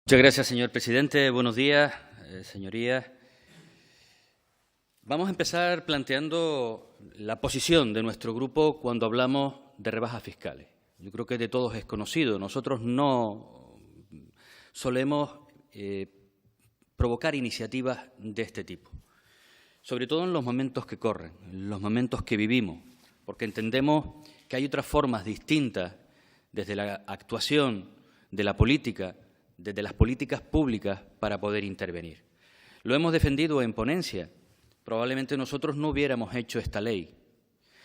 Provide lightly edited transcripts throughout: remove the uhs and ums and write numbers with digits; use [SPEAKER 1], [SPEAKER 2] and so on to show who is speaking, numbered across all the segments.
[SPEAKER 1] Muchas gracias, señor presidente. Buenos días, señorías. Vamos a empezar planteando la posición de nuestro grupo cuando hablamos de rebajas fiscales. Yo creo que de todos es conocido. Nosotros no solemos provocar iniciativas de este tipo, sobre todo en los momentos que corren, en los momentos que vivimos, porque entendemos que hay otras formas distintas desde la actuación de la política, desde las políticas públicas para poder intervenir. Lo hemos defendido en ponencia. Probablemente nosotros no hubiéramos hecho esta ley,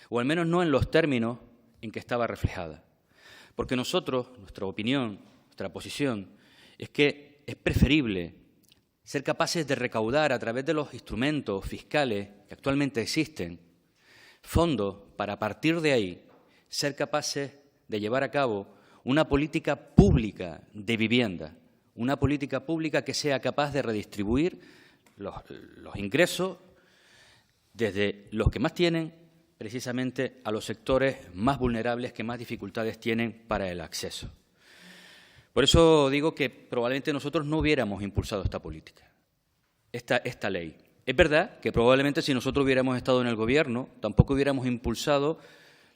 [SPEAKER 1] o al menos no en los términos en que estaba reflejada. Porque nosotros, nuestra opinión, nuestra posición, es que es preferible ser capaces de recaudar a través de los instrumentos fiscales que actualmente existen, fondos para a partir de ahí ser capaces de llevar a cabo una política pública de vivienda, una política pública que sea capaz de redistribuir los ingresos desde los que más tienen, precisamente a los sectores más vulnerables que más dificultades tienen para el acceso. Por eso digo que probablemente nosotros no hubiéramos impulsado esta política, esta ley. Es verdad que probablemente si nosotros hubiéramos estado en el Gobierno, tampoco hubiéramos impulsado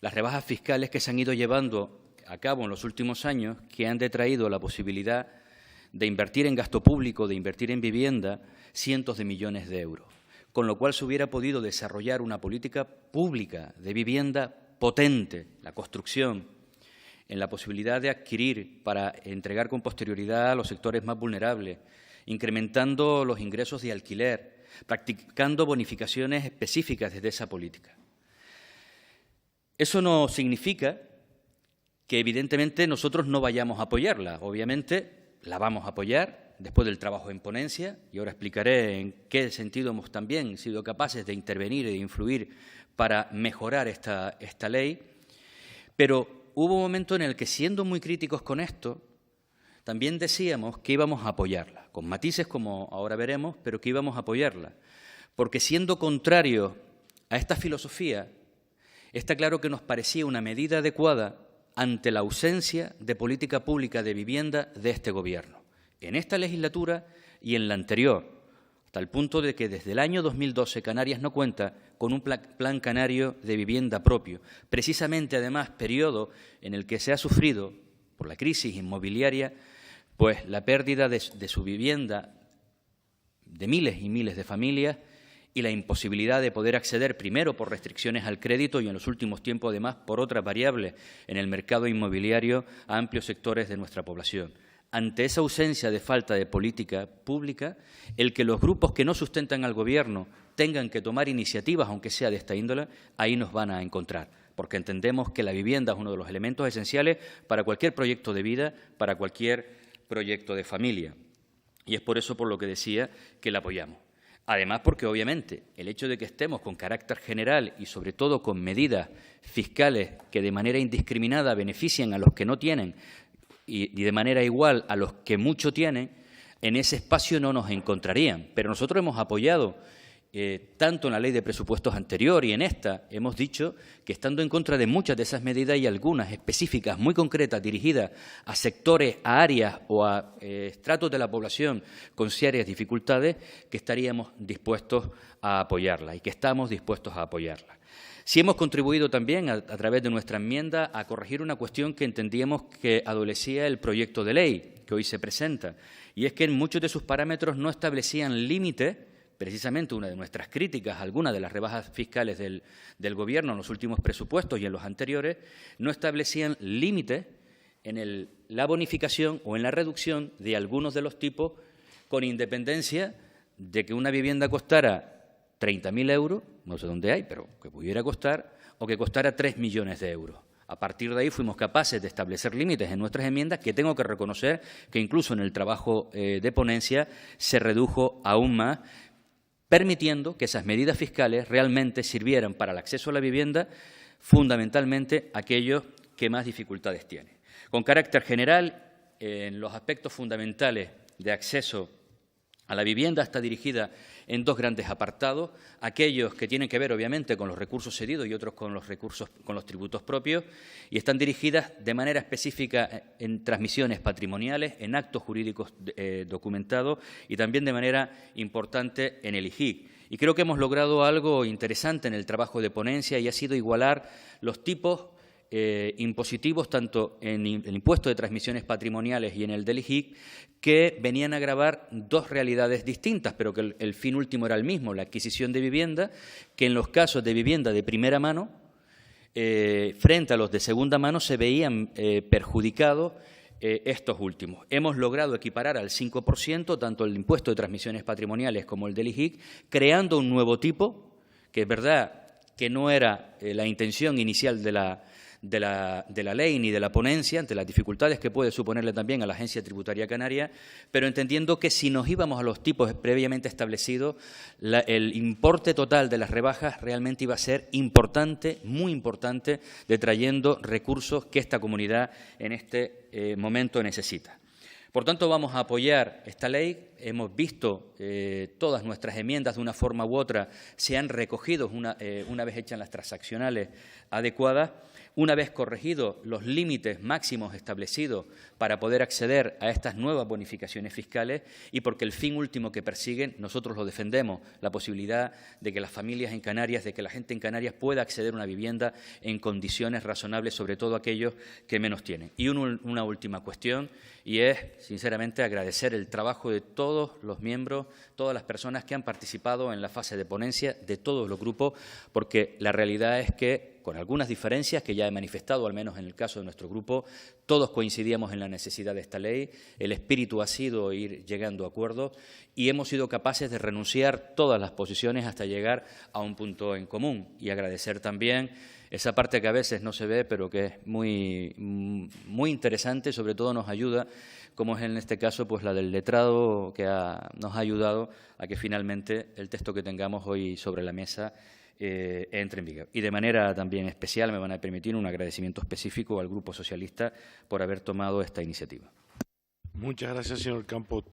[SPEAKER 1] las rebajas fiscales que se han ido llevando a cabo en los últimos años, que han detraído la posibilidad de invertir en gasto público, de invertir en vivienda, cientos de millones de euros, con lo cual se hubiera podido desarrollar una política pública de vivienda potente, la construcción, en la posibilidad de adquirir para entregar con posterioridad a los sectores más vulnerables, incrementando los ingresos de alquiler, practicando bonificaciones específicas desde esa política. Eso no significa que evidentemente nosotros no vayamos a apoyarla. Obviamente la vamos a apoyar después del trabajo en ponencia y ahora explicaré en qué sentido hemos también sido capaces de intervenir y de influir para mejorar esta ley. Pero hubo un momento en el que, siendo muy críticos con esto, también decíamos que íbamos a apoyarla, con matices como ahora veremos, pero que íbamos a apoyarla, porque siendo contrarios a esta filosofía, está claro que nos parecía una medida adecuada ante la ausencia de política pública de vivienda de este Gobierno, en esta legislatura y en la anterior, hasta el punto de que desde el año 2012 Canarias no cuenta con un plan canario de vivienda propio, precisamente además periodo en el que se ha sufrido por la crisis inmobiliaria pues la pérdida de su vivienda de miles y miles de familias y la imposibilidad de poder acceder primero por restricciones al crédito y en los últimos tiempos además por otras variables en el mercado inmobiliario a amplios sectores de nuestra población. Ante esa ausencia de falta de política pública, el que los grupos que no sustentan al Gobierno tengan que tomar iniciativas, aunque sea de esta índole, ahí nos van a encontrar, porque entendemos que la vivienda es uno de los elementos esenciales para cualquier proyecto de vida, para cualquier proyecto de familia. Y es por eso por lo que decía que la apoyamos. Además, porque obviamente el hecho de que estemos con carácter general y sobre todo con medidas fiscales que de manera indiscriminada benefician a los que no tienen y de manera igual a los que mucho tienen, en ese espacio no nos encontrarían. Pero nosotros hemos apoyado, tanto en la ley de presupuestos anterior y en esta, hemos dicho que estando en contra de muchas de esas medidas y algunas específicas, muy concretas, dirigidas a sectores, a áreas o a estratos de la población con serias dificultades, que estaríamos dispuestos a apoyarla y que estamos dispuestos a apoyarla. Sí hemos contribuido también, a través de nuestra enmienda, a corregir una cuestión que entendíamos que adolecía el proyecto de ley que hoy se presenta, y es que en muchos de sus parámetros no establecían límites. Precisamente una de nuestras críticas a algunas de las rebajas fiscales del Gobierno en los últimos presupuestos y en los anteriores no establecían límites en la bonificación o en la reducción de algunos de los tipos, con independencia de que una vivienda costara 30.000 euros, no sé dónde hay, pero que pudiera costar, o que costara 3 millones de euros. A partir de ahí fuimos capaces de establecer límites en nuestras enmiendas que tengo que reconocer que incluso en el trabajo de ponencia se redujo aún más, permitiendo que esas medidas fiscales realmente sirvieran para el acceso a la vivienda, fundamentalmente aquellos que más dificultades tienen. Con carácter general, en los aspectos fundamentales de acceso a la vivienda está dirigida en dos grandes apartados, aquellos que tienen que ver, obviamente, con los recursos cedidos y otros con los tributos propios, y están dirigidas de manera específica en transmisiones patrimoniales, en actos jurídicos documentados y también de manera importante en el IGIC. Y creo que hemos logrado algo interesante en el trabajo de ponencia y ha sido igualar los tipos impositivos, tanto en el impuesto de transmisiones patrimoniales y en el del IGIC, que venían a gravar dos realidades distintas, pero que el fin último era el mismo, la adquisición de vivienda, que en los casos de vivienda de primera mano, frente a los de segunda mano, se veían perjudicados estos últimos. Hemos logrado equiparar al 5% tanto el impuesto de transmisiones patrimoniales como el del IGIC, creando un nuevo tipo, que es verdad que no era la intención inicial de la ley ni de la ponencia, ante las dificultades que puede suponerle también a la Agencia Tributaria Canaria, pero entendiendo que si nos íbamos a los tipos previamente establecidos, el importe total de las rebajas realmente iba a ser importante, muy importante, detrayendo recursos que esta comunidad en este momento necesita. Por tanto, vamos a apoyar esta ley. Hemos visto todas nuestras enmiendas, de una forma u otra, se han recogido una vez hechas las transaccionales adecuadas, una vez corregidos los límites máximos establecidos para poder acceder a estas nuevas bonificaciones fiscales y porque el fin último que persiguen, nosotros lo defendemos, la posibilidad de que las familias en Canarias, de que la gente en Canarias pueda acceder a una vivienda en condiciones razonables, sobre todo aquellos que menos tienen. Y una última cuestión, y es, sinceramente, agradecer el trabajo de todos los miembros, todas las personas que han participado en la fase de ponencia, de todos los grupos, porque la realidad es que, con algunas diferencias que ya he manifestado, al menos en el caso de nuestro grupo, todos coincidíamos en la necesidad de esta ley, el espíritu ha sido ir llegando a acuerdos y hemos sido capaces de renunciar todas las posiciones hasta llegar a un punto en común. Y agradecer también esa parte que a veces no se ve, pero que es muy interesante, sobre todo nos ayuda, como es en este caso pues la del letrado, que nos ha ayudado a que finalmente el texto que tengamos hoy sobre la mesa entre en vigor. Y de manera también especial me van a permitir un agradecimiento específico al Grupo Socialista por haber tomado esta iniciativa.
[SPEAKER 2] Muchas gracias, señor Campos.